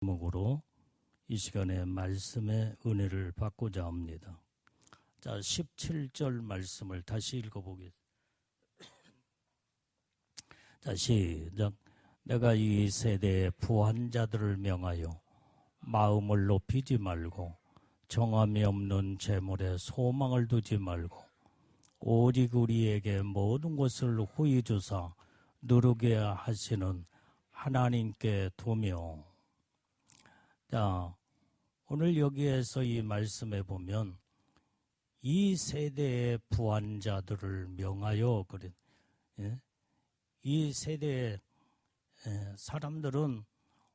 제목으로 이 시간에 말씀의 은혜를 받고자 합니다. 자, 17절 말씀을 다시 읽어보겠습니다. 자, 시작. 내가 이 세대의 부한 자들을 명하여 마음을 높이지 말고 정함이 없는 재물에 소망을 두지 말고 오직 우리에게 모든 것을 후히 주사 누르게 하시는 하나님께 두며. 자, 오늘 여기에서 이 말씀에 보면 이 세대의 부한 자들을 명하여 그래. 이 세대의 사람들은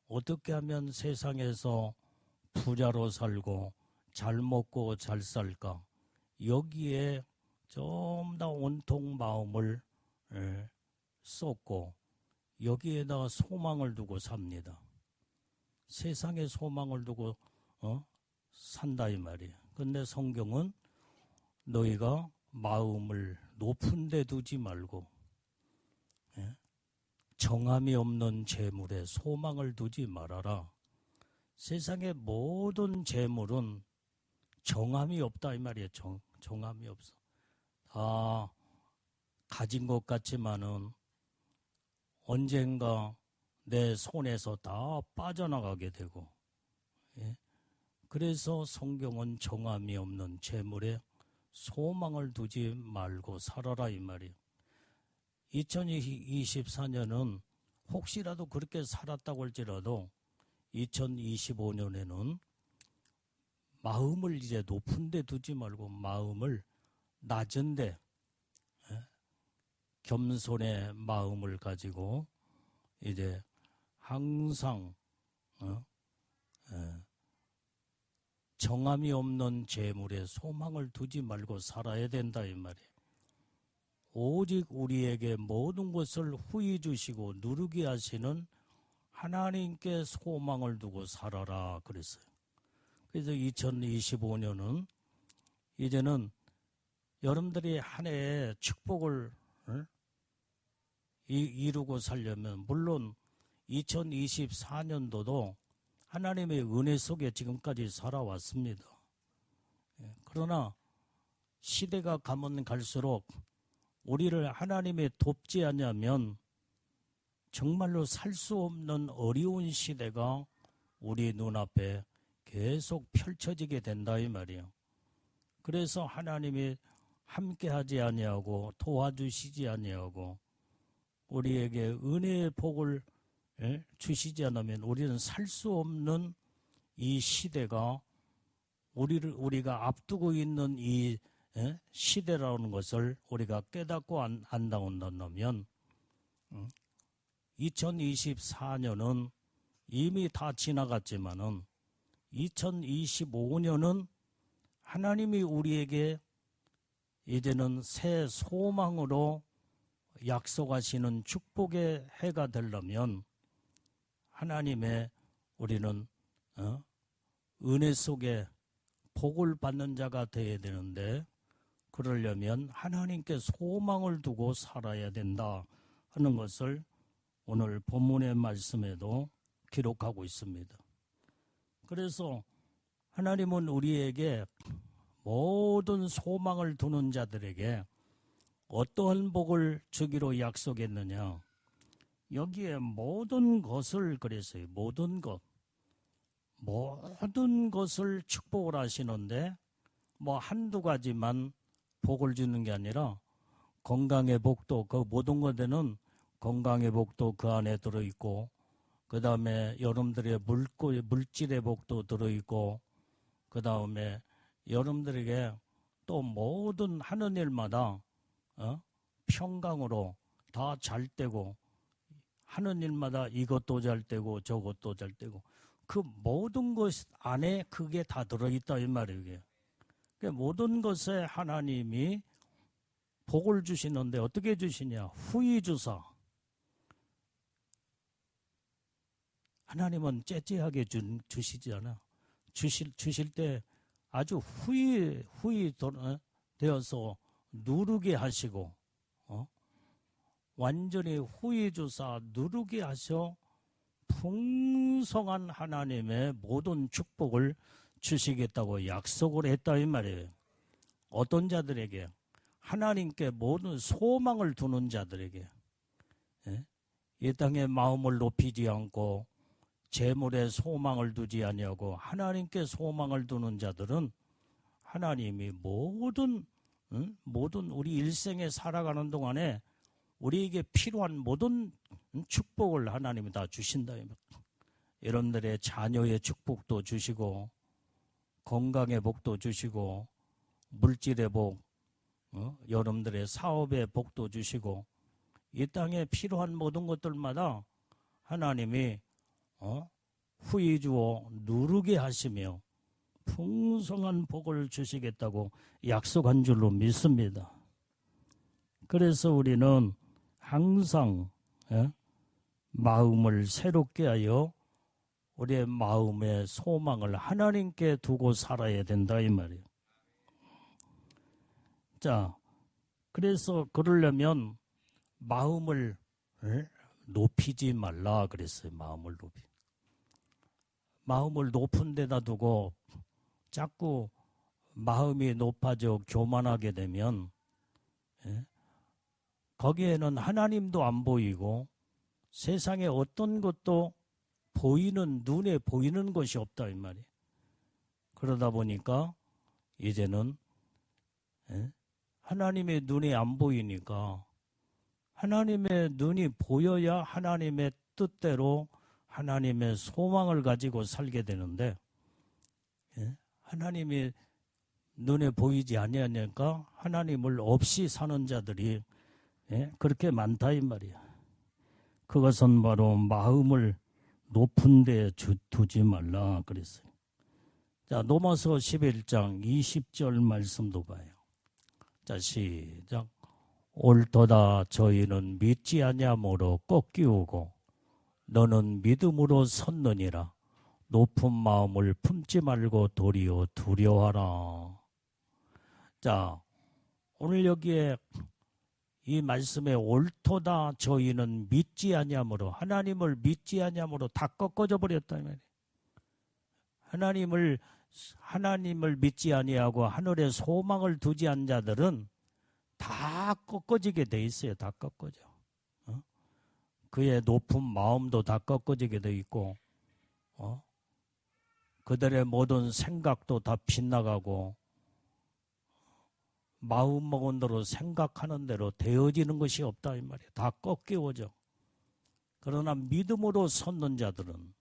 어떻게 하면 세상에서 부자로 살고 잘 먹고 잘 살까? 여기에 좀 더 온통 마음을 쏟고 여기에다가 소망을 두고 삽니다. 세상에 소망을 두고 산다 이 말이에요. 근데 성경은 너희가 마음을 높은 데 두지 말고 정함이 없는 재물에 소망을 두지 말아라. 세상의 모든 재물은 정함이 없다 이 말이에요. 정함이 없어. 다 가진 것 같지만은 언젠가 내 손에서 다 빠져나가게 되고, 그래서 성경은 정함이 없는 재물에 소망을 두지 말고 살아라 이 말이에요. 2024년은 혹시라도 그렇게 살았다고 할지라도 2025년에는 마음을 이제 높은 데 두지 말고 마음을 낮은 데, 겸손의 마음을 가지고 이제 항상 정함이 없는 재물에 소망을 두지 말고 살아야 된다 이 말이에요. 오직 우리에게 모든 것을 후히 주시고 누르게 하시는 하나님께 소망을 두고 살아라 그랬어요. 그래서 2025년은 이제는 여러분들이 한 해의 축복을 이루고 살려면 물론 2024년도도 하나님의 은혜 속에 지금까지 살아왔습니다. 그러나 시대가 가면 갈수록 우리를 하나님이 돕지 않으면 정말로 살 수 없는 어려운 시대가 우리 눈앞에 계속 펼쳐지게 된다 이 말이에요. 그래서 하나님이 함께하지 아니하고 도와주시지 아니하고 우리에게 은혜의 복을 주시지 않으면 우리는 살 수 없는 이 시대가 우리가 앞두고 있는 이 시대라는 것을 우리가 깨닫고 안다면 2024년은 이미 다 지나갔지만은 2025년은 하나님이 우리에게 이제는 새 소망으로 약속하시는 축복의 해가 되려면 하나님의 우리는 은혜 속에 복을 받는 자가 되어야 되는데 그러려면 하나님께 소망을 두고 살아야 된다 하는 것을 오늘 본문의 말씀에도 기록하고 있습니다. 그래서 하나님은 우리에게 모든 소망을 두는 자들에게 어떠한 복을 주기로 약속했느냐. 여기에 모든 것을 그랬어요. 모든 것을 축복을 하시는데 뭐 한두 가지만 복을 주는 게 아니라 건강의 복도 그 모든 것에는 건강의 복도 그 안에 들어있고 그 다음에 여러분들의 물질의 복도 들어있고 그 다음에 여러분들에게 또 모든 하는 일마다 평강으로 다 잘 되고 하는 일마다 이것도 잘 되고 저것도 잘 되고 그 모든 것 안에 그게 다 들어있다 이 말이에요. 그러니까 모든 것에 하나님이 복을 주시는데 어떻게 주시냐? 후히 주사. 하나님은 째째하게 주시지 않아. 주실 때 아주 후히 되어서 누르게 하시고 완전히 후히 주사 누르게 하셔 풍성한 하나님의 모든 축복을 주시겠다고 약속을 했다 이 말이에요. 어떤 자들에게? 하나님께 모든 소망을 두는 자들에게. 이 땅에 마음을 높이지 않고 재물에 소망을 두지 아니하고 하나님께 소망을 두는 자들은 하나님이 모든 우리 일생에 살아가는 동안에 우리에게 필요한 모든 축복을 하나님이 다 주신다. 여러분들의 자녀의 축복도 주시고 건강의 복도 주시고 물질의 복, 여러분들의 사업의 복도 주시고 이 땅에 필요한 모든 것들마다 하나님이 후히 주어 누르게 하시며 풍성한 복을 주시겠다고 약속한 줄로 믿습니다. 그래서 우리는 항상 마음을 새롭게 하여 우리의 마음의 소망을 하나님께 두고 살아야 된다 이 말이에요. 자, 그래서 그러려면 마음을 높이지 말라 그랬어요. 마음을 높은 데다 두고 자꾸 마음이 높아져 교만하게 되면 거기에는 하나님도 안 보이고 세상에 어떤 것도 눈에 보이는 것이 없다 이 말이에요. 그러다 보니까 이제는 하나님의 눈이 안 보이니까 하나님의 눈이 보여야 하나님의 뜻대로 하나님의 소망을 가지고 살게 되는데 하나님이 눈에 보이지 아니하니까 하나님을 없이 사는 자들이 그렇게 많다 이 말이야. 그것은 바로 마음을 높은 데 두지 말라 그랬어요. 자, 로마서 11장 20절 말씀도 봐요. 자, 시작. 옳도다 저희는 믿지 아니함으로 꺾이우고 너는 믿음으로 섰느니라. 높은 마음을 품지 말고 도리어 두려워하라. 자, 오늘 여기에 이 말씀에 옳도다 저희는 믿지 아니함으로 하나님을 믿지 아니함으로 다 꺾어져 버렸다 이 말이에요. 하나님을 믿지 아니하고 하늘에 소망을 두지 않은 자들은 다 꺾어지게 돼 있어요. 다 꺾어져. 그의 높은 마음도 다 꺾어지게 돼 있고 그들의 모든 생각도 다 빗나가고 마음 먹은 대로 생각하는 대로 되어지는 것이 없다 이 말이에요. 다 꺾여져. 그러나 믿음으로 섰는 자들은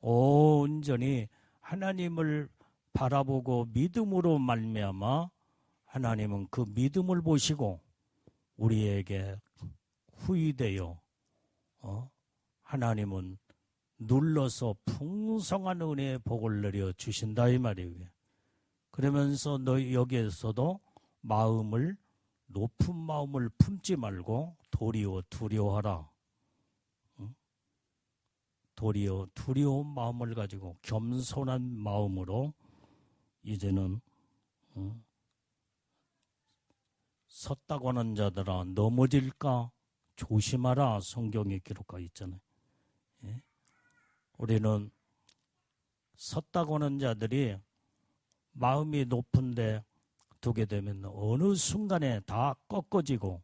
온전히 하나님을 바라보고 믿음으로 말미암아 하나님은 그 믿음을 보시고 우리에게 후히되어 하나님은 눌러서 풍성한 은혜의 복을 내려 주신다 이 말이에요. 그러면서 너희 여기에서도 높은 마음을 품지 말고 도리어 두려워하라. 도리어 두려운 마음을 가지고 겸손한 마음으로 이제는 섰다고 하는 자들아 넘어질까 조심하라 성경에 기록하고 있잖아요. 우리는 섰다고 하는 자들이 마음이 높은데 두게 되면 어느 순간에 다 꺾어지고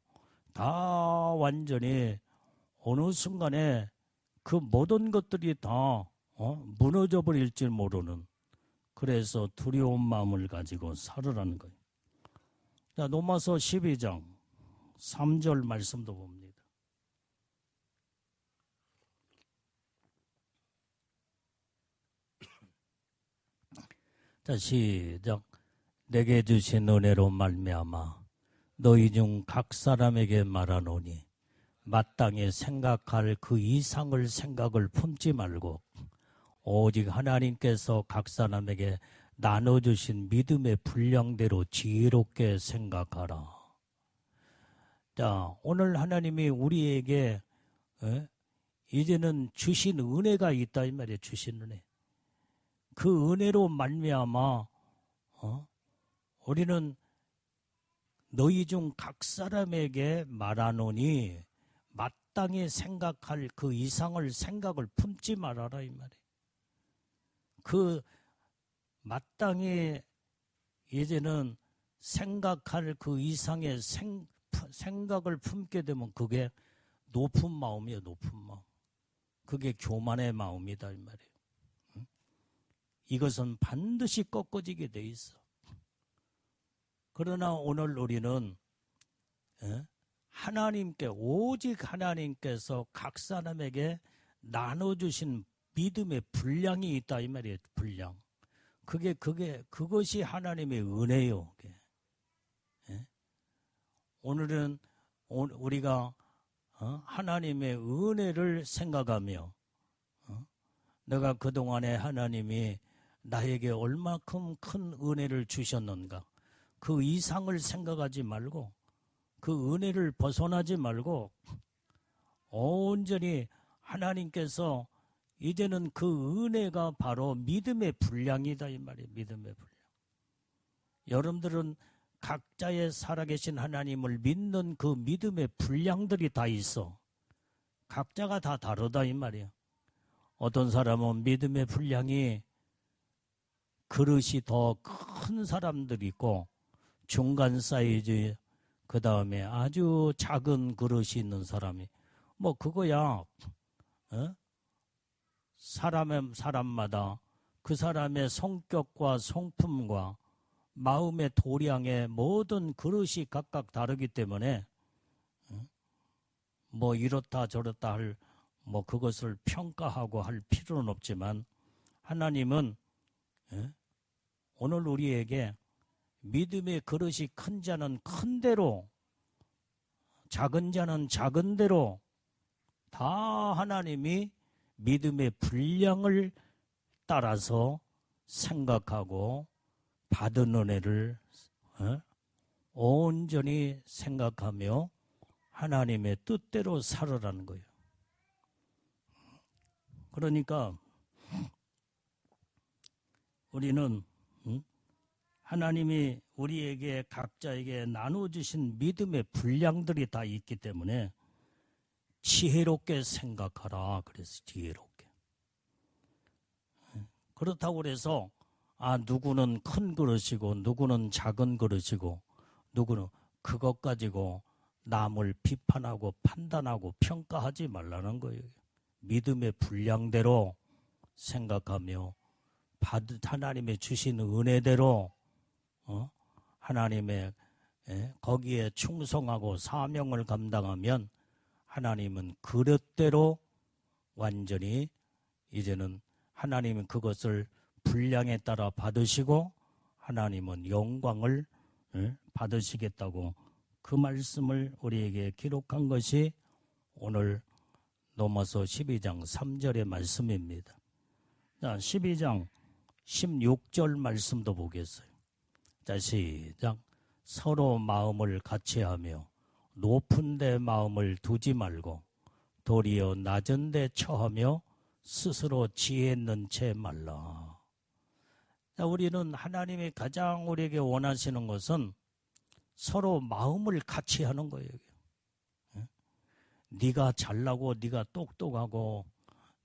다 완전히 어느 순간에 그 모든 것들이 다 무너져 버릴지 모르는 그래서 두려운 마음을 가지고 살으라는 거예요. 자, 로마서 12장 3절 말씀도 봅니다. 자, 시작. 내게 주신 은혜로 말미암아 너희 중 각 사람에게 말하노니 마땅히 생각할 그 이상을 생각을 품지 말고 오직 하나님께서 각 사람에게 나눠주신 믿음의 분량대로 지혜롭게 생각하라. 자, 오늘 하나님이 우리에게 이제는 주신 은혜가 있다 이 말이에요. 주신 은혜. 그 은혜로 말미암아 우리는 너희 중 각 사람에게 말하노니 마땅히 생각할 그 이상을 생각을 품지 말아라 이 말이에요. 그 마땅히 이제는 생각할 그 이상의 생각을 품게 되면 그게 높은 마음이에요. 높은 마음. 그게 교만의 마음이다 이 말이에요. 이것은 반드시 꺾어지게 돼 있어. 그러나 오늘 우리는 하나님께, 오직 하나님께서 각 사람에게 나눠주신 믿음의 분량이 있다 이 말이에요. 분량. 그것이 하나님의 은혜요. 오늘은 우리가 하나님의 은혜를 생각하며 내가 그동안에 하나님이 나에게 얼마큼 큰 은혜를 주셨는가, 그 이상을 생각하지 말고 그 은혜를 벗어나지 말고 온전히 하나님께서 이제는 그 은혜가 바로 믿음의 분량이다 이 말이에요. 믿음의 분량. 여러분들은 각자의 살아계신 하나님을 믿는 그 믿음의 분량들이 다 있어. 각자가 다 다르다 이 말이에요. 어떤 사람은 믿음의 분량이 그릇이 더 큰 사람들이 있고 중간 사이즈, 그 다음에 아주 작은 그릇이 있는 사람이 뭐 그거야. 사람마다 그 사람의 성격과 성품과 마음의 도량의 모든 그릇이 각각 다르기 때문에 뭐 이렇다 저렇다 할 뭐 그것을 평가하고 할 필요는 없지만 하나님은 오늘 우리에게 믿음의 그릇이 큰 자는 큰 대로, 작은 자는 작은 대로 다 하나님이 믿음의 분량을 따라서 생각하고 받은 은혜를 온전히 생각하며 하나님의 뜻대로 살아라는 거예요. 그러니까 우리는 하나님이 우리에게 각자에게 나눠주신 믿음의 분량들이 다 있기 때문에 지혜롭게 생각하라. 그래서 지혜롭게. 그렇다고 그래서 누구는 큰 그릇이고 누구는 작은 그릇이고 누구는 그것 가지고 남을 비판하고 판단하고 평가하지 말라는 거예요. 믿음의 분량대로 생각하며 하나님의 주신 은혜대로 하나님의 거기에 충성하고 사명을 감당하면 하나님은 그릇대로 완전히 이제는 하나님은 그것을 분량에 따라 받으시고 하나님은 영광을 받으시겠다고 그 말씀을 우리에게 기록한 것이 오늘 로마서 12장 3절의 말씀입니다. 자, 12장 16절 말씀도 보겠어요. 자, 시작. 서로 마음을 같이하며 높은 데 마음을 두지 말고 도리어 낮은 데 처하며 스스로 지혜 있는 채 말라. 자, 우리는 하나님이 가장 우리에게 원하시는 것은 서로 마음을 같이 하는 거예요. 네가 잘나고 네가 똑똑하고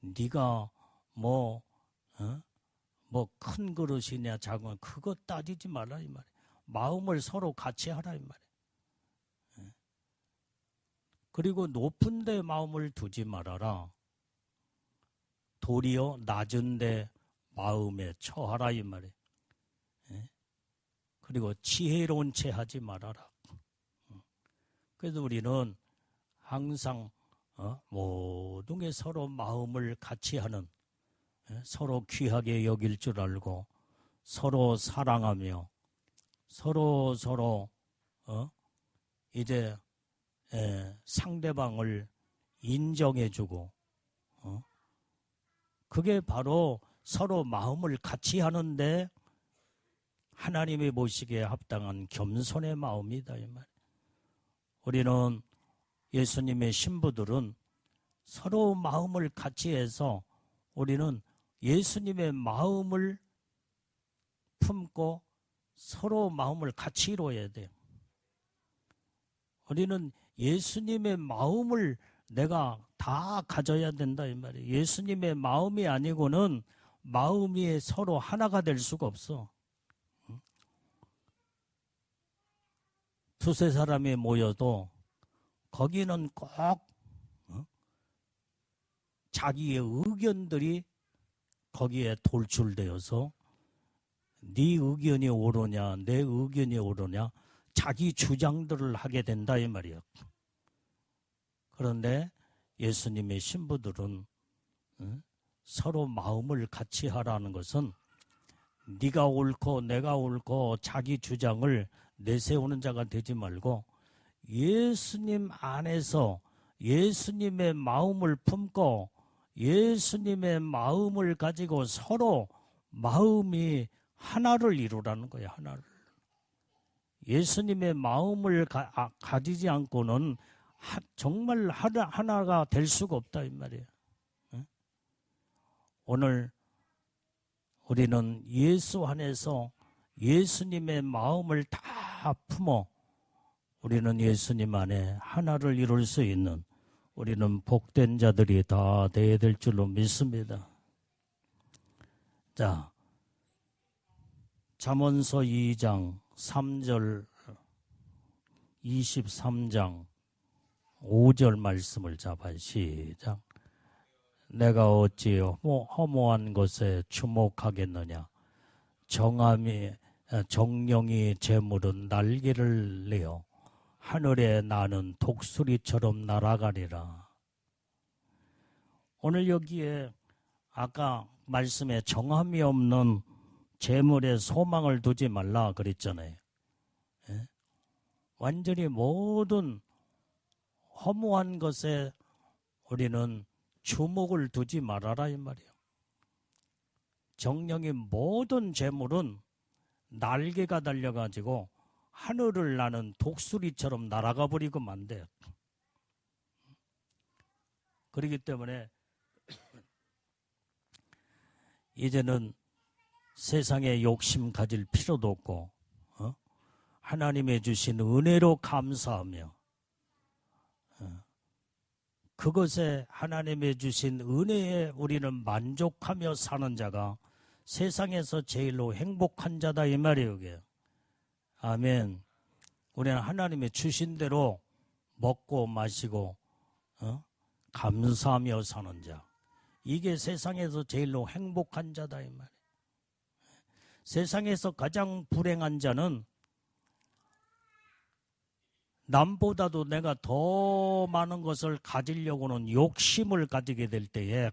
네가 뭐 큰 그릇이냐 작은 그거 따지지 말라 이 말이에요. 마음을 서로 같이 하라 이 말이에요. 그리고 높은 데 마음을 두지 말아라. 도리어 낮은 데 마음에 처하라 이 말이에요. 그리고 지혜로운 채 하지 말아라. 그래서 우리는 항상 모든 게 서로 마음을 같이 하는, 서로 귀하게 여길 줄 알고 서로 사랑하며 서로 이제 상대방을 인정해주고 그게 바로 서로 마음을 같이 하는데 하나님이 보시기에 합당한 겸손의 마음이다 이 말. 우리는 예수님의 신부들은 서로 마음을 같이 해서 우리는 예수님의 마음을 품고 서로 마음을 같이 이루어야 돼요. 우리는 예수님의 마음을 내가 다 가져야 된다 이 말이에요. 예수님의 마음이 아니고는 마음이 서로 하나가 될 수가 없어. 두세 사람이 모여도 거기는 꼭 자기의 의견들이 거기에 돌출되어서 네 의견이 옳으냐 내 의견이 옳으냐 자기 주장들을 하게 된다 이 말이야. 그런데 예수님의 신부들은 서로 마음을 같이 하라는 것은 네가 옳고 내가 옳고 자기 주장을 내세우는 자가 되지 말고 예수님 안에서 예수님의 마음을 품고 예수님의 마음을 가지고 서로 마음이 하나를 이루라는 거예요. 하나를. 예수님의 마음을 가지지 않고는 정말 하나가 될 수가 없다 이 말이에요. 오늘 우리는 예수 안에서 예수님의 마음을 다 품어 우리는 예수님 안에 하나를 이룰 수 있는 우리는 복된 자들이 다 되어야 될 줄로 믿습니다. 자, 잠언서 2장 3절 23장 5절 말씀을 잡아 시작. 내가 어찌 허무한 것에 주목하겠느냐. 정령이 재물은 날개를 내어 하늘에 나는 독수리처럼 날아가리라. 오늘 여기에 아까 말씀에 정함이 없는 재물에 소망을 두지 말라 그랬잖아요. 예? 완전히 모든 허무한 것에 우리는 주목을 두지 말아라 이 말이에요. 정령이 모든 재물은 날개가 달려가지고 하늘을 나는 독수리처럼 날아가 버리고 만돼. 그렇기 때문에 이제는 세상에 욕심 가질 필요도 없고 하나님의 주신 은혜로 감사하며 그것에 하나님의 주신 은혜에 우리는 만족하며 사는 자가 세상에서 제일로 행복한 자다 이 말이에요. 이게. 아멘. 우리는 하나님의 주신 대로 먹고 마시고 감사하며 사는 자. 이게 세상에서 제일로 행복한 자다 이 말이에요. 세상에서 가장 불행한 자는 남보다도 내가 더 많은 것을 가지려고는 욕심을 가지게 될 때에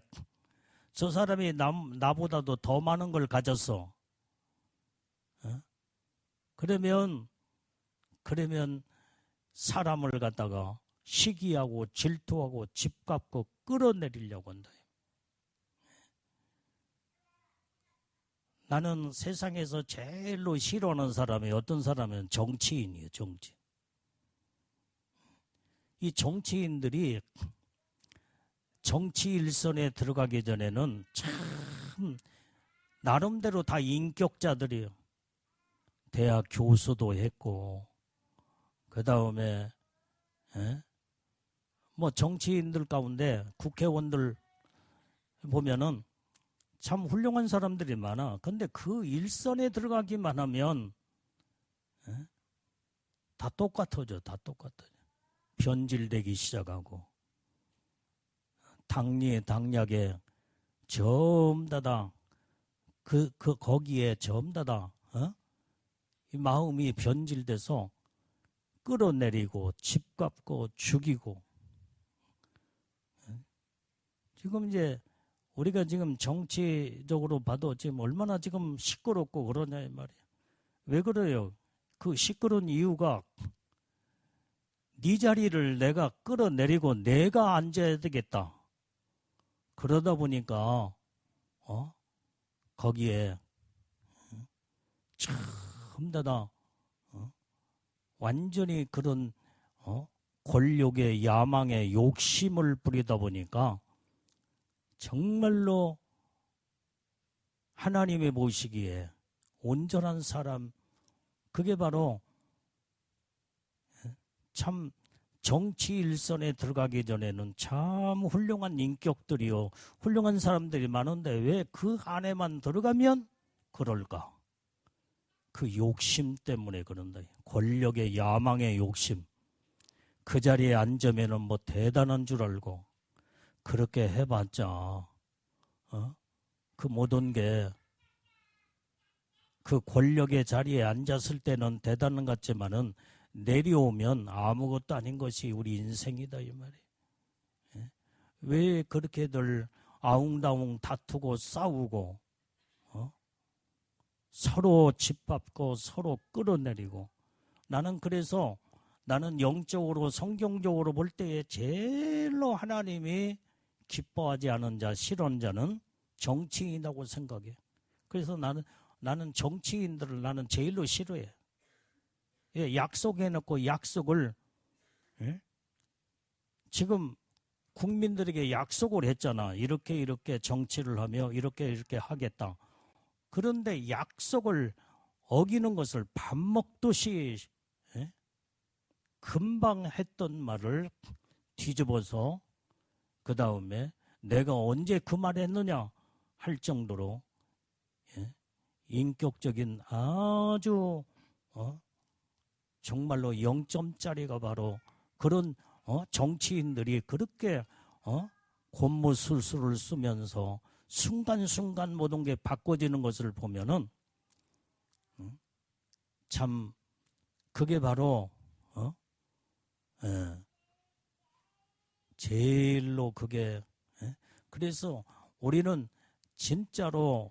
저 사람이 나보다도 더 많은 걸 가졌어. 그러면 사람을 갖다가 시기하고 질투하고 집값고 끌어내리려고 한다. 나는 세상에서 제일로 싫어하는 사람이 어떤 사람은 정치인이에요. 정치인. 이 정치인들이 정치 일선에 들어가기 전에는 참 나름대로 다 인격자들이에요. 대학 교수도 했고 그 다음에 뭐 정치인들 가운데 국회의원들 보면은 참 훌륭한 사람들이 많아. 근데 그 일선에 들어가기만 하면 다 똑같아져. 다 똑같아져. 변질되기 시작하고 당약에 전부 다 거기에 전부 다 이 마음이 변질돼서 끌어내리고 집 갚고 죽이고 지금 이제 우리가 지금 정치적으로 봐도 지금 얼마나 지금 시끄럽고 그러냐 이 말이에요. 왜 그래요? 그 시끄러운 이유가 네 자리를 내가 끌어내리고 내가 앉아야 되겠다. 그러다 보니까 거기에 전부 다 완전히 그런 권력의 야망에 욕심을 부리다 보니까 정말로 하나님이 보시기에 온전한 사람 그게 바로 참 정치 일선에 들어가기 전에는 참 훌륭한 인격들이요, 훌륭한 사람들이 많은데 왜 그 안에만 들어가면 그럴까? 그 욕심 때문에 그런다. 권력의 야망의 욕심. 그 자리에 앉으면 뭐 대단한 줄 알고 그렇게 해봤자 그 모든 게 그 권력의 자리에 앉았을 때는 대단한 것 같지만은 내려오면 아무것도 아닌 것이 우리 인생이다 이 말이에요. 왜 그렇게들 아웅다웅 다투고 싸우고 서로 짓밟고 서로 끌어내리고. 그래서 나는 영적으로 성경적으로 볼 때에 제일로 하나님이 기뻐하지 않은 자, 싫어하는 자는 정치인이라고 생각해. 그래서 나는 정치인들을 나는 제일로 싫어해. 약속해놓고 약속을 지금 국민들에게 약속을 했잖아. 이렇게 정치를 하며 이렇게 하겠다. 그런데 약속을 어기는 것을 밥 먹듯이 금방 했던 말을 뒤집어서 그 다음에 내가 언제 그 말했느냐 할 정도로 인격적인 아주 정말로 0점짜리가 바로 그런 정치인들이 그렇게 곤무술수를 쓰면서 순간순간 모든 게 바꿔지는 것을 보면은 참 그게 바로 제일로 그게 그래서 우리는 진짜로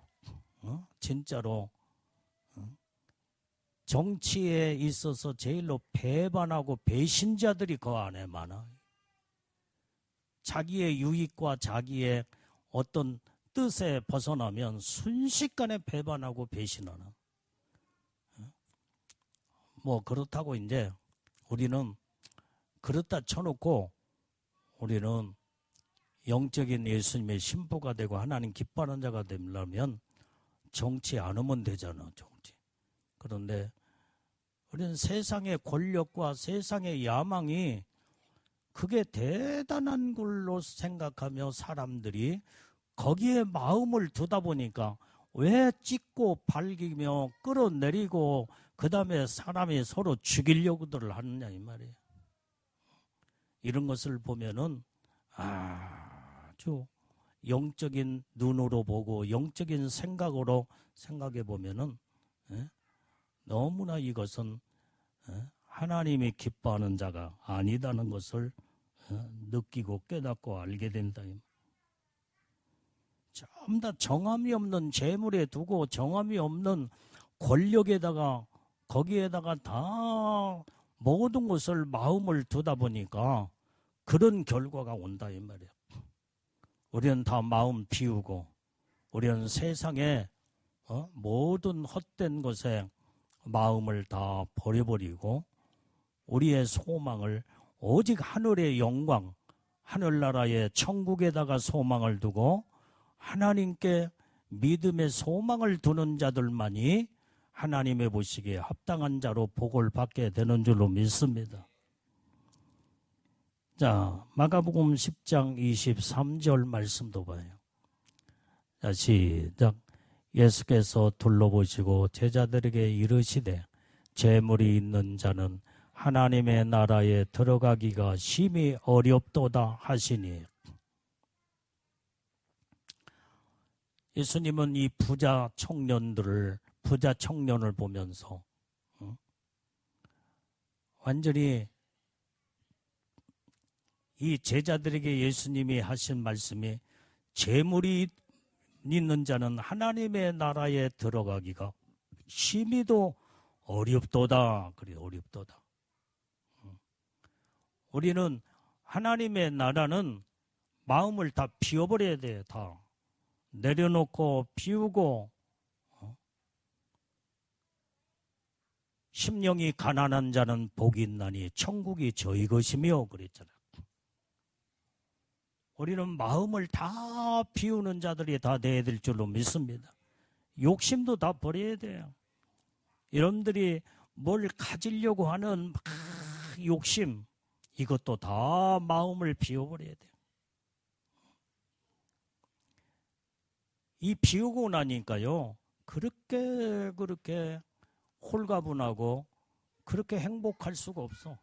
정치에 있어서 제일로 배반하고 배신자들이 그 안에 많아. 자기의 유익과 자기의 어떤 뜻에 벗어나면 순식간에 배반하고 배신하는. 뭐 그렇다고 이제 우리는 그렇다 쳐놓고 우리는 영적인 예수님의 신부가 되고 하나님 기뻐하는 자가 되려면 정치 안 하면 되잖아. 정치. 그런데 우리는 세상의 권력과 세상의 야망이 그게 대단한 걸로 생각하며 사람들이 거기에 마음을 두다 보니까 왜 찢고 발기며 끌어내리고 그 다음에 사람이 서로 죽이려고들 하느냐 이 말이에요. 이런 것을 보면은 아주 영적인 눈으로 보고 영적인 생각으로 생각해 보면은 너무나 이것은 하나님이 기뻐하는 자가 아니다는 것을 느끼고 깨닫고 알게 된다. 전부 다 정함이 없는 재물에 두고 정함이 없는 권력에다가 거기에다가 다 모든 것을 마음을 두다 보니까 그런 결과가 온다 이 말이에요. 우리는 다 마음 비우고 우리는 세상에 모든 헛된 것에 마음을 다 버려버리고 우리의 소망을 오직 하늘의 영광, 하늘나라의 천국에다가 소망을 두고 하나님께 믿음의 소망을 두는 자들만이 하나님의 보시기에 합당한 자로 복을 받게 되는 줄로 믿습니다. 자, 마가복음 10장 23절 말씀도 봐요. 자, 시작. 예수께서 둘러보시고 제자들에게 이르시되 재물이 있는 자는 하나님의 나라에 들어가기가 심히 어렵도다 하시니. 예수님은 이 부자 청년을 보면서 완전히 이 제자들에게 예수님이 하신 말씀이 재물이 있는 자는 하나님의 나라에 들어가기가 심히도 어렵도다. 그래, 어렵도다. 우리는 하나님의 나라는 마음을 다 비워버려야 돼. 다 내려놓고 비우고 심령이 가난한 자는 복이 있나니 천국이 저희 것이며 그랬잖아. 우리는 마음을 다 비우는 자들이 다 돼야 될 줄로 믿습니다. 욕심도 다 버려야 돼요. 여러분들이 뭘 가지려고 하는 욕심, 이것도 다 마음을 비워버려야 돼요. 이 비우고 나니까요, 그렇게 홀가분하고 그렇게 행복할 수가 없어.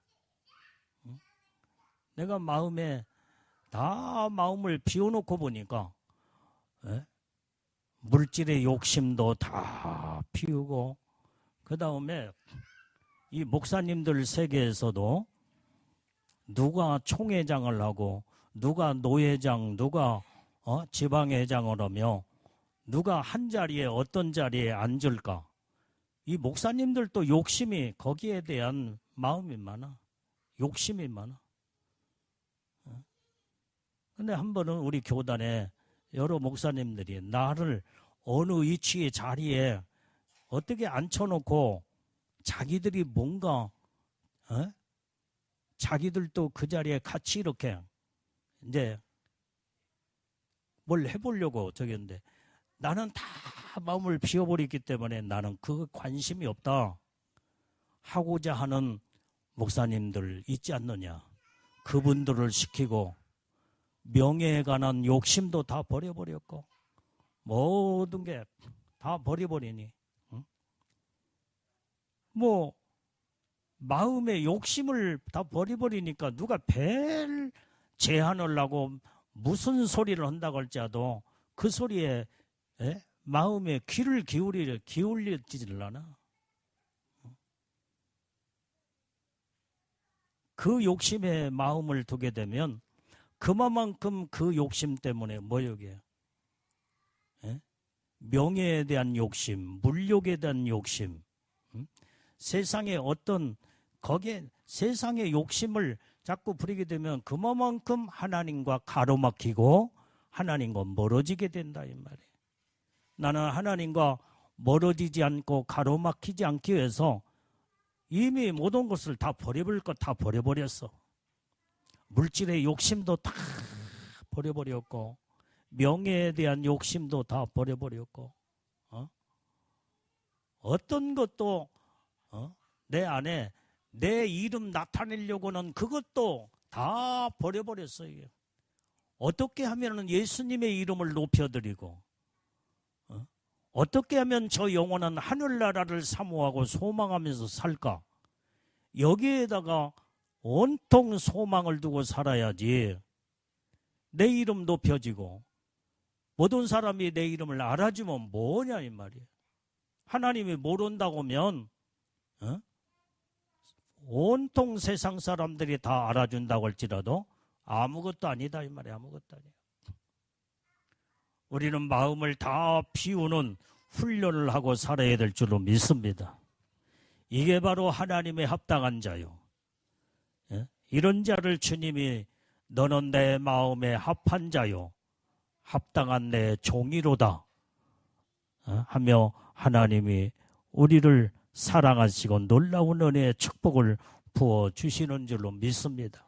내가 마음을 비워놓고 보니까 물질의 욕심도 다 비우고, 그 다음에 이 목사님들 세계에서도 누가 총회장을 하고 누가 노회장, 누가 지방회장을 하며 누가 한 자리에 어떤 자리에 앉을까, 이 목사님들도 욕심이, 거기에 대한 마음이 많아. 욕심이 많아. 근데 한 번은 우리 교단에 여러 목사님들이 나를 어느 위치의 자리에 어떻게 앉혀놓고 자기들이 뭔가 자기들도 그 자리에 같이 이렇게 이제 뭘 해보려고 저기였는데, 나는 다 마음을 비워버리기 때문에 나는 그 관심이 없다 하고자 하는 목사님들 있지 않느냐. 그분들을 시키고 명예에 관한 욕심도 다 버려버렸고 모든 게 다 버려버리니, 뭐 마음의 욕심을 다 버려버리니까 누가 별 제한을 하고 무슨 소리를 한다고 할지라도 그 소리에 마음에 귀를 기울이지를 않아. 그 욕심에 마음을 두게 되면 그만큼 그 욕심 때문에 뭐여게 명예에 대한 욕심, 물욕에 대한 욕심, 세상의 어떤 거기에 세상의 욕심을 자꾸 부리게 되면 그만큼 하나님과 가로막히고 하나님과 멀어지게 된다 이 말이에요. 나는 하나님과 멀어지지 않고 가로막히지 않기 위해서 이미 모든 것을 다 버려버릴 것 다 버려버렸어. 물질의 욕심도 다 버려버렸고 명예에 대한 욕심도 다 버려버렸고 어떤 것도 내 안에 내 이름 나타내려고는 그것도 다 버려버렸어요. 어떻게 하면 예수님의 이름을 높여드리고 어떻게 하면 저 영원한 하늘나라를 사모하고 소망하면서 살까? 여기에다가 온통 소망을 두고 살아야지 내 이름 높여지고 모든 사람이 내 이름을 알아주면 뭐냐 이 말이에요. 하나님이 모른다고 하면 온통 세상 사람들이 다 알아준다고 할지라도 아무것도 아니다 이 말이에요. 아무것도 아니에요. 우리는 마음을 다 비우는 훈련을 하고 살아야 될 줄로 믿습니다. 이게 바로 하나님의 합당한 자요. 이런 자를 주님이 너는 내 마음에 합한 자요 합당한 내 종이로다 하며 하나님이 우리를 사랑하시고 놀라운 은혜의 축복을 부어주시는 줄로 믿습니다.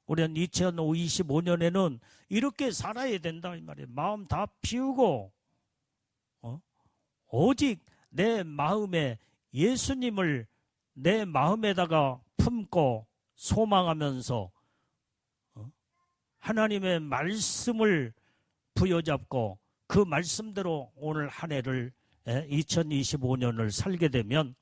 우리는 2025년에는 이렇게 살아야 된다 이 말이에요. 마음 다 비우고 오직 내 마음에 예수님을 내 마음에다가 품고 소망하면서 하나님의 말씀을 부여잡고 그 말씀대로 오늘 한 해를 2025년을 살게 되면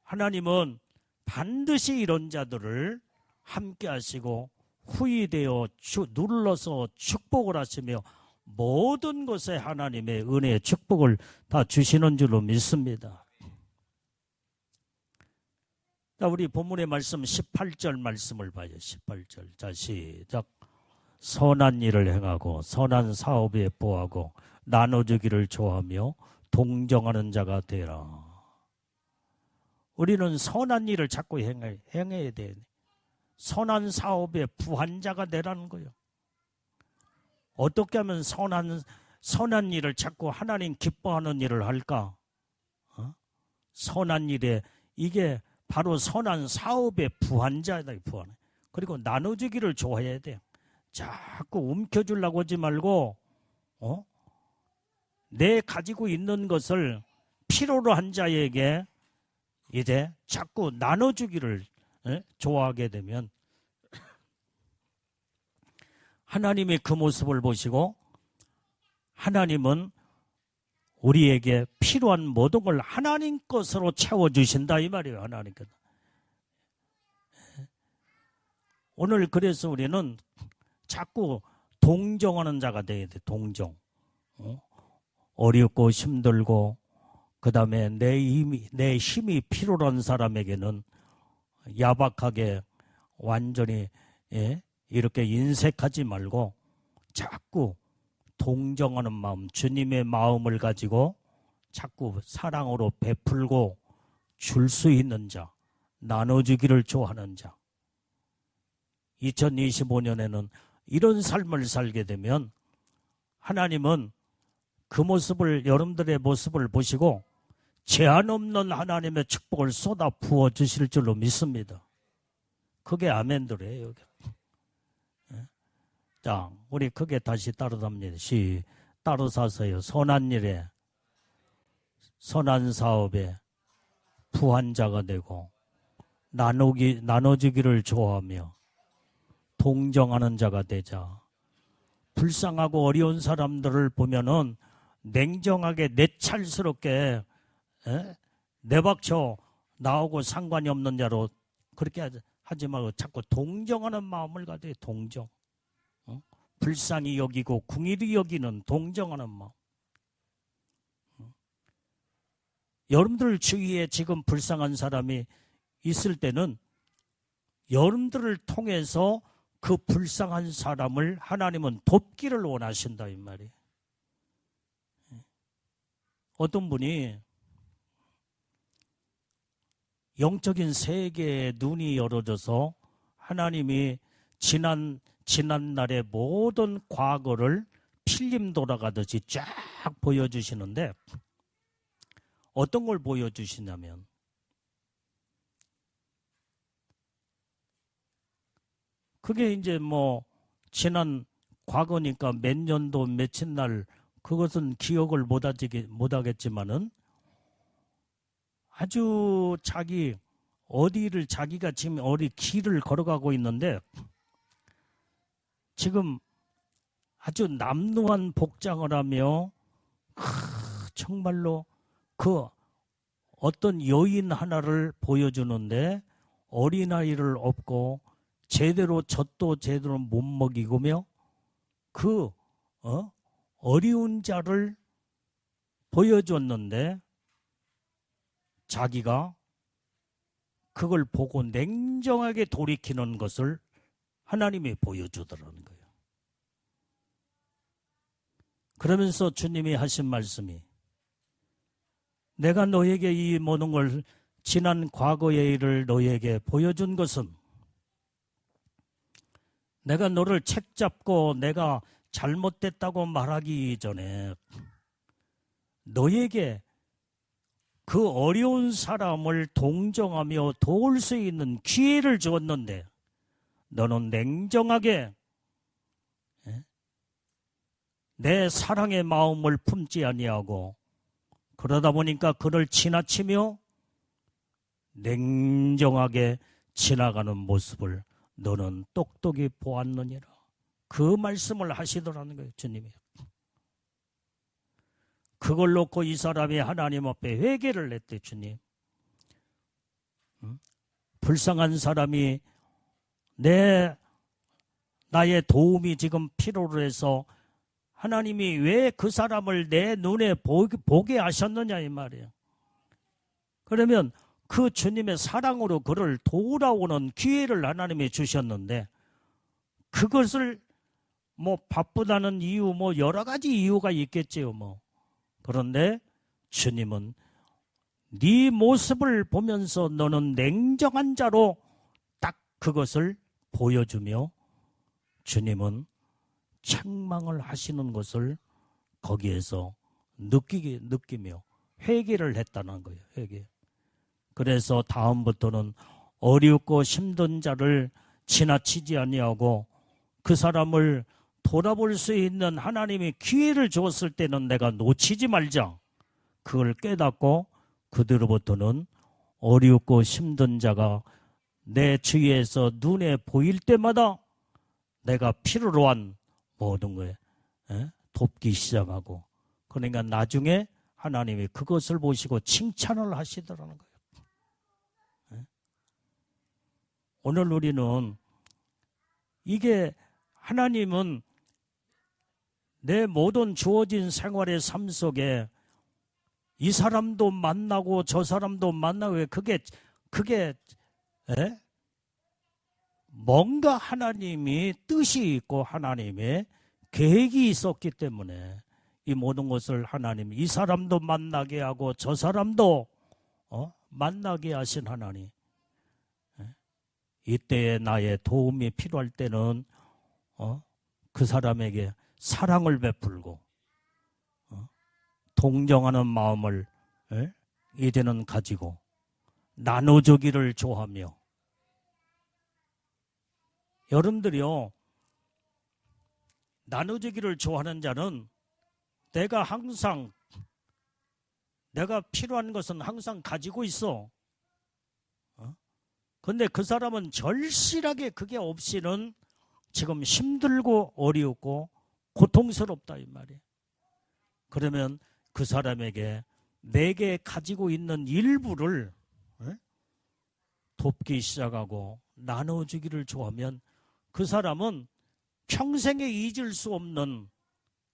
하나님은 반드시 이런 자들을 함께 하시고 후이되어 눌러서 축복을 하시며 모든 것에 하나님의 은혜의 축복을 다 주시는 줄로 믿습니다. 자, 우리 본문의 말씀 18절 말씀을 봐요. 18절. 자, 시작. 선한 일을 행하고 선한 사업에 보하고 나눠주기를 좋아하며 동정하는 자가 되라. 우리는 선한 일을 자꾸 행해야 돼. 선한 사업에 부한 자가 되라는 거예요. 어떻게 하면 선한 일을 자꾸 하나님 기뻐하는 일을 할까? 선한 일에 이게 바로 선한 사업에 부한 자다. 부한. 그리고 나눠주기를 좋아해야 돼요. 자꾸 움켜주려고 하지 말고 내 가지고 있는 것을 필요로 한 자에게 이제 자꾸 나눠주기를 좋아하게 되면 하나님이 그 모습을 보시고 하나님은 우리에게 필요한 모든 걸 하나님 것으로 채워주신다 이 말이에요. 하나님께서. 오늘 그래서 우리는 자꾸 동정하는 자가 돼야 돼. 동정. 어렵고 힘들고 그 다음에 내 힘이 필요로 한 사람에게는 야박하게 완전히 이렇게 인색하지 말고 자꾸 동정하는 마음, 주님의 마음을 가지고 자꾸 사랑으로 베풀고 줄 수 있는 자, 나눠주기를 좋아하는 자. 2025년에는 이런 삶을 살게 되면 하나님은 그 모습을, 여러분들의 모습을 보시고 제한 없는 하나님의 축복을 쏟아 부어 주실 줄로 믿습니다. 그게 아멘들이에요. 자, 우리 크게 다시 따라답니다. 따로 사서요. 선한 일에, 선한 사업에 부한자가 되고 나눠주기를 좋아하며 동정하는 자가 되자. 불쌍하고 어려운 사람들을 보면은 냉정하게 내찰스럽게 내박쳐 나오고 상관이 없는 자로 그렇게 하지 말고 자꾸 동정하는 마음을 가져야 동정. 불쌍히 여기고 궁일이 여기는 동정하는 마음. 여러분들 주위에 지금 불쌍한 사람이 있을 때는 여러분들을 통해서 그 불쌍한 사람을 하나님은 돕기를 원하신다 이 말이에요. 어떤 분이 영적인 세계에 눈이 열어져서 하나님이 지난날의 모든 과거를 필름 돌아가듯이 쫙 보여주시는데 어떤 걸 보여주시냐면 그게 이제 뭐 지난 과거니까 몇 년도 며칠 날 그것은 기억을 못하겠지만은 아주 자기가 지금 어디 길을 걸어가고 있는데 지금 아주 남루한 복장을 하며 정말로 그 어떤 여인 하나를 보여주는데 어린아이를 업고 제대로 젖도 제대로 못 먹이고며 그 어려운 자를 보여줬는데 자기가 그걸 보고 냉정하게 돌이키는 것을 하나님이 보여주더라는 거예요. 그러면서 주님이 하신 말씀이 내가 너에게 이 모든 걸 지난 과거의 일을 너에게 보여준 것은 내가 너를 책잡고 내가 잘못됐다고 말하기 전에 너에게 그 어려운 사람을 동정하며 도울 수 있는 기회를 주었는데 너는 냉정하게 내 사랑의 마음을 품지 아니하고 그러다 보니까 그를 지나치며 냉정하게 지나가는 모습을 너는 똑똑히 보았느니라. 그 말씀을 하시더라는 거예요. 주님이. 그걸 놓고 이 사람이 하나님 앞에 회개를 했대. 주님. 불쌍한 사람이 나의 도움이 지금 필요로 해서 하나님이 왜 그 사람을 내 눈에 보게 하셨느냐 이 말이에요. 그러면 그 주님의 사랑으로 그를 도우라오는 기회를 하나님이 주셨는데 그것을 뭐 바쁘다는 이유 뭐 여러 가지 이유가 있겠지요 뭐. 그런데 주님은 네 모습을 보면서 너는 냉정한 자로 딱 그것을 보여주며 주님은 책망을 하시는 것을 거기에서 느끼며 회개를 했다는 거예요. 회개. 그래서 다음부터는 어렵고 힘든 자를 지나치지 아니하고 그 사람을 돌아볼 수 있는 하나님이 기회를 주었을 때는 내가 놓치지 말자. 그걸 깨닫고 그들로부터는 어렵고 힘든 자가 내 주위에서 눈에 보일 때마다 내가 필요로 한 모든 거에 돕기 시작하고, 그러니까 나중에 하나님이 그것을 보시고 칭찬을 하시더라는 거예요. 오늘 우리는 이게 하나님은 내 모든 주어진 생활의 삶 속에 이 사람도 만나고 저 사람도 만나고, 그게 뭔가 하나님이 뜻이 있고 하나님의 계획이 있었기 때문에 이 모든 것을 하나님이 이 사람도 만나게 하고 저 사람도 만나게 하신 하나님, 이때에 나의 도움이 필요할 때는 그 사람에게 사랑을 베풀고 동정하는 마음을 이제는 가지고 나눠주기를 좋아하며, 여러분들이요, 나눠주기를 좋아하는 자는 내가 필요한 것은 항상 가지고 있어. 근데 그 사람은 절실하게 그게 없이는 지금 힘들고 어렵고 고통스럽다 이 말이에요. 그러면 그 사람에게 내게 가지고 있는 일부를 돕기 시작하고 나눠주기를 좋아하면 그 사람은 평생에 잊을 수 없는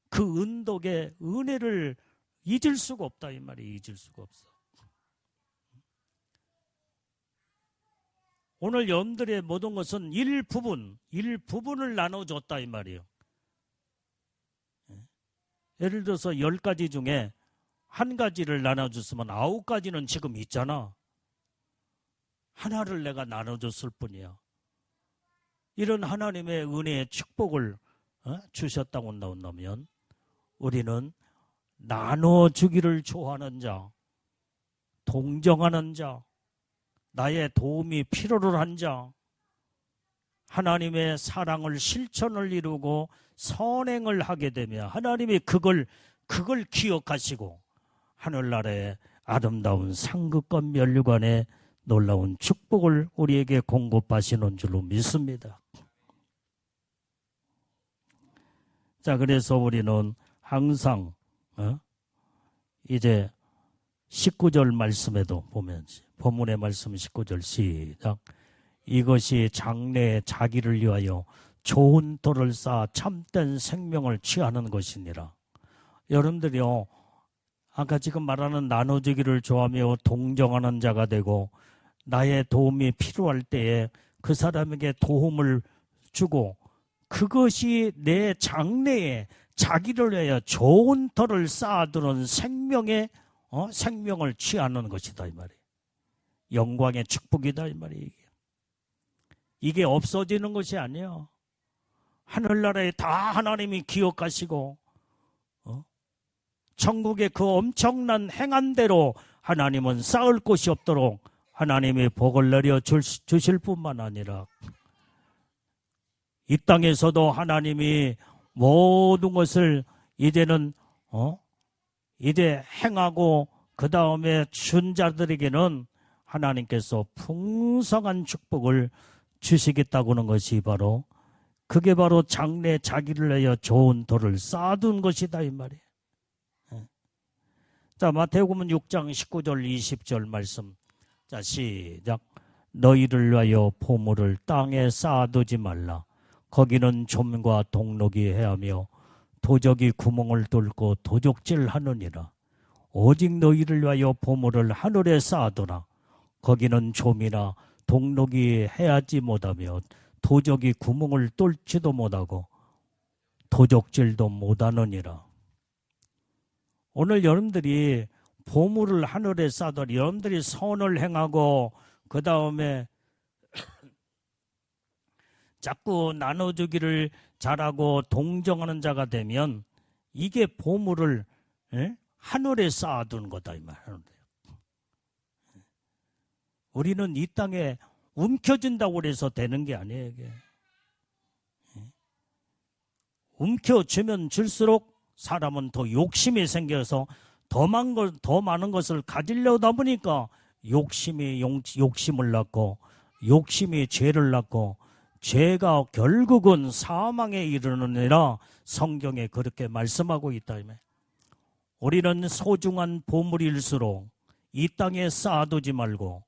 그 은덕의 은혜를 잊을 수가 없다 이 말이에요. 잊을 수가 없어. 오늘 여러분들의 모든 것은 일부분을 나눠줬다 이 말이에요. 예를 들어서 10가지 중에 한 가지를 나눠줬으면 9가지는 지금 있잖아. 하나를 내가 나눠줬을 뿐이야. 이런 하나님의 은혜의 축복을 주셨다고 나온다면 우리는 나눠주기를 좋아하는 자, 동정하는 자, 나의 도움이 필요로 한 자, 하나님의 사랑을 실천을 이루고 선행을 하게 되면 하나님이 그걸 기억하시고 하늘나라의 아름다운 상급과 면류관의 놀라운 축복을 우리에게 공급하시는 줄로 믿습니다. 자, 그래서 우리는 항상 이제 19절 말씀에도 보면 본문의 말씀 19절 시작. 이것이 장래에 자기를 위하여 좋은 돌을 쌓아 참된 생명을 취하는 것이니라. 여러분들이요, 아까 지금 말하는 나눠주기를 좋아하며 동정하는 자가 되고 나의 도움이 필요할 때에 그 사람에게 도움을 주고 그것이 내 장래에 자기를 위하여 좋은 터를 쌓아두는 생명을 취하는 것이다 이 말이에요. 영광의 축복이다 이 말이에요. 이게 없어지는 것이 아니에요. 하늘나라에 다 하나님이 기억하시고 천국의 그 엄청난 행한대로 하나님은 쌓을 곳이 없도록 하나님이 복을 내려 주실 뿐만 아니라 이 땅에서도 하나님이 모든 것을 이제는 이제 행하고 그 다음에 준 자들에게는 하나님께서 풍성한 축복을 주시겠다고 하는 것이 그게 바로 장래 자기를 위하여 좋은 돌을 쌓아둔 것이다 이 말이에요. 자, 마태복음 6장 19절 20절 말씀. 자, 시작. 너희를 위하여 보물을 땅에 쌓아두지 말라. 거기는 좀과 동록이 해하며 도적이 구멍을 뚫고 도적질하느니라. 오직 너희를 위하여 보물을 하늘에 쌓아두라. 거기는 좀이나 동록이 해하지 못하며 도적이 구멍을 뚫지도 못하고 도적질도 못하느니라. 오늘 여러분들이 보물을 하늘에 쌓아두라. 여러분들이 선을 행하고 그 다음에 자꾸 나눠주기를 잘하고 동정하는 자가 되면 이게 보물을 하늘에 쌓아두는 거다 이 말이에요. 우리는 이 땅에 움켜진다고 해서 되는 게 아니에요. 이게. 움켜쥐면 줄수록 사람은 더 욕심이 생겨서 더 많은 것을 가지려다 보니까 욕심이 욕심을 낳고 욕심이 죄를 낳고 죄가 결국은 사망에 이르느니라 성경에 그렇게 말씀하고 있다. 우리는 소중한 보물일수록 이 땅에 쌓아두지 말고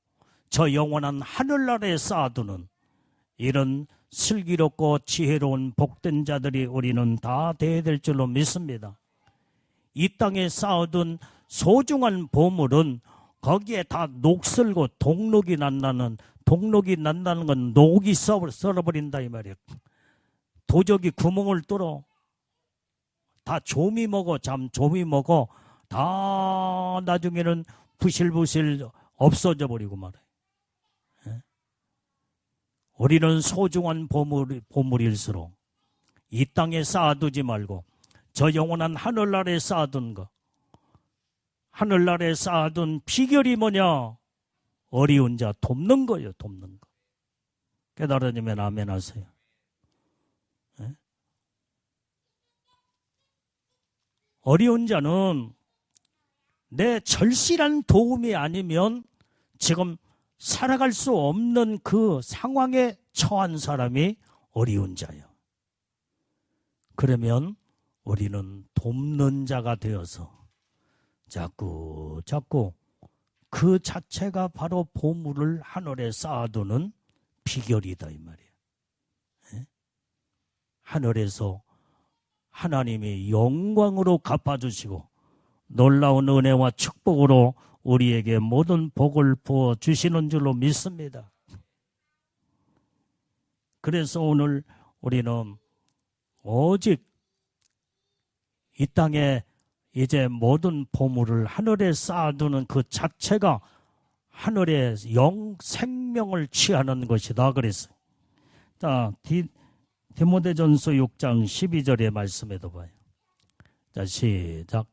저 영원한 하늘나라에 쌓아두는 이런 슬기롭고 지혜로운 복된 자들이 우리는 다 되어야 될 줄로 믿습니다. 이 땅에 쌓아둔 소중한 보물은 거기에 다 녹슬고 독록이 난다는 건 녹이 썰어버린다 이 말이에요. 도적이 구멍을 뚫어 다 조미 먹어, 조미 먹어 다 나중에는 부실부실 없어져 버리고 말이에요. 우리는 소중한 보물일수록 이 땅에 쌓아두지 말고 저 영원한 하늘나라에 쌓아둔 거, 하늘나라에 쌓아둔 비결이 뭐냐? 어려운 자 돕는 거예요. 돕는 거. 깨달으면 아멘 하세요. 어려운 자는 내 절실한 도움이 아니면 지금 살아갈 수 없는 그 상황에 처한 사람이 어려운 자예요. 그러면 우리는 돕는 자가 되어서 자꾸 그 자체가 바로 보물을 하늘에 쌓아두는 비결이다 이 말이에요. 하늘에서 하나님이 영광으로 갚아주시고 놀라운 은혜와 축복으로 우리에게 모든 복을 부어주시는 줄로 믿습니다. 그래서 오늘 우리는 오직 이 땅에 이제 모든 보물을 하늘에 쌓아두는 그 자체가 하늘의 생명을 취하는 것이다 그랬어요. 자, 디모데전서 6장 12절의 말씀에도 봐요. 자, 시작.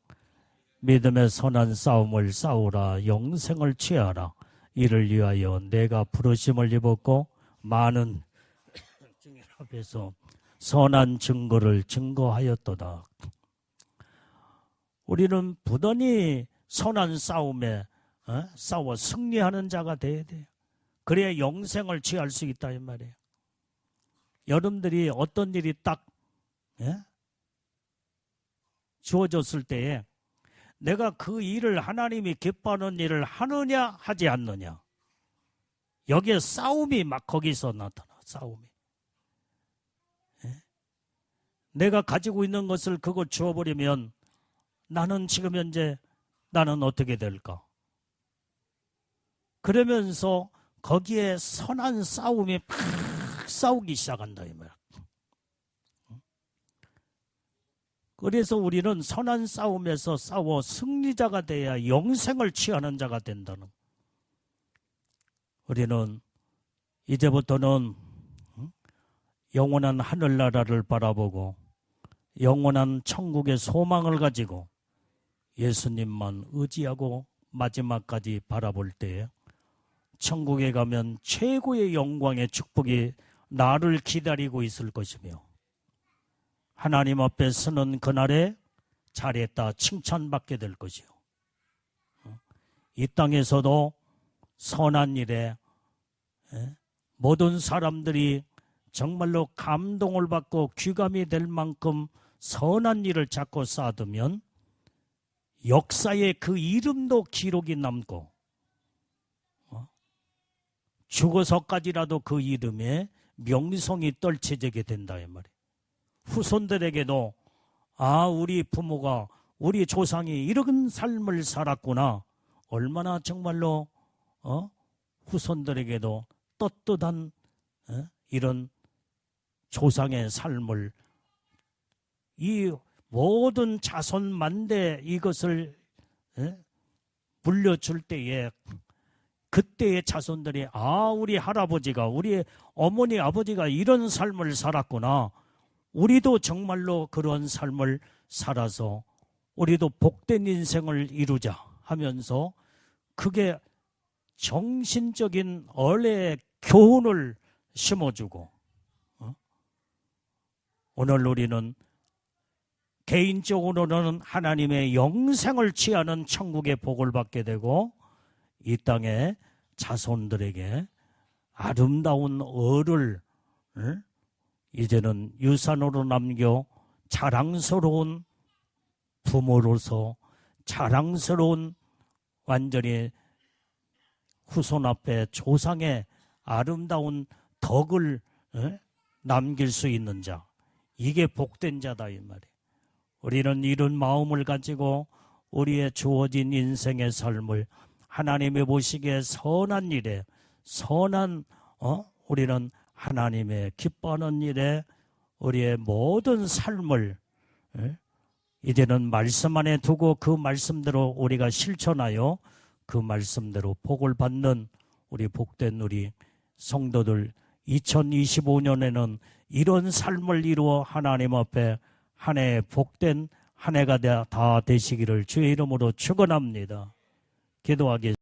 믿음의 선한 싸움을 싸우라. 영생을 취하라. 이를 위하여 내가 부르심을 입었고 많은 증인 앞에서 선한 증거를 증거하였도다. 우리는 부단히 선한 싸움에 싸워 승리하는 자가 돼야 돼요. 그래야 영생을 취할 수 있다 이 말이에요. 여러분들이 어떤 일이 딱 주어졌을 때에 내가 그 일을 하나님이 기뻐하는 일을 하느냐 하지 않느냐, 여기에 싸움이 막 거기서 나타나. 싸움이. 내가 가지고 있는 것을 그거 주어버리면 나는 지금 현재 나는 어떻게 될까? 그러면서 거기에 선한 싸움이 팍 싸우기 시작한다 이 말이야. 그래서 우리는 선한 싸움에서 싸워 승리자가 돼야 영생을 취하는 자가 된다는. 우리는 이제부터는 영원한 하늘나라를 바라보고 영원한 천국의 소망을 가지고 예수님만 의지하고 마지막까지 바라볼 때에 천국에 가면 최고의 영광의 축복이 나를 기다리고 있을 것이며 하나님 앞에 서는 그날에 잘했다 칭찬받게 될 것이요. 이 땅에서도 선한 일에 모든 사람들이 정말로 감동을 받고 귀감이 될 만큼 선한 일을 자꾸 쌓아두면 역사에 그 이름도 기록이 남고 죽어서까지라도 그 이름에 명성이 떨쳐지게 된다 이 말이에요. 후손들에게도 우리 부모가 우리 조상이 이런 삶을 살았구나. 얼마나 정말로 후손들에게도 떳떳한 이런 조상의 삶을 이 모든 자손 만대 이것을 물려줄 때에 그때의 자손들이 우리 할아버지가 우리 어머니 아버지가 이런 삶을 살았구나. 우리도 정말로 그런 삶을 살아서 우리도 복된 인생을 이루자 하면서 그게 정신적인 언어의 교훈을 심어주고 오늘 우리는 개인적으로는 하나님의 영생을 취하는 천국의 복을 받게 되고 이 땅의 자손들에게 아름다운 을을 응? 이제는 유산으로 남겨 자랑스러운 부모로서 자랑스러운 완전히 후손 앞에 조상의 아름다운 덕을 남길 수 있는 자, 이게 복된 자다 이 말이에요. 우리는 이런 마음을 가지고 우리의 주어진 인생의 삶을 하나님이 보시기에 선한 일에 우리는 하나님의 기뻐하는 일에 우리의 모든 삶을 이제는 말씀 안에 두고 그 말씀대로 우리가 실천하여 그 말씀대로 복을 받는 우리 복된 우리 성도들 2025년에는 이런 삶을 이루어 하나님 앞에 한 해 복된 한 해가 다 되시기를 주의 이름으로 축원합니다. 기도하겠습니다.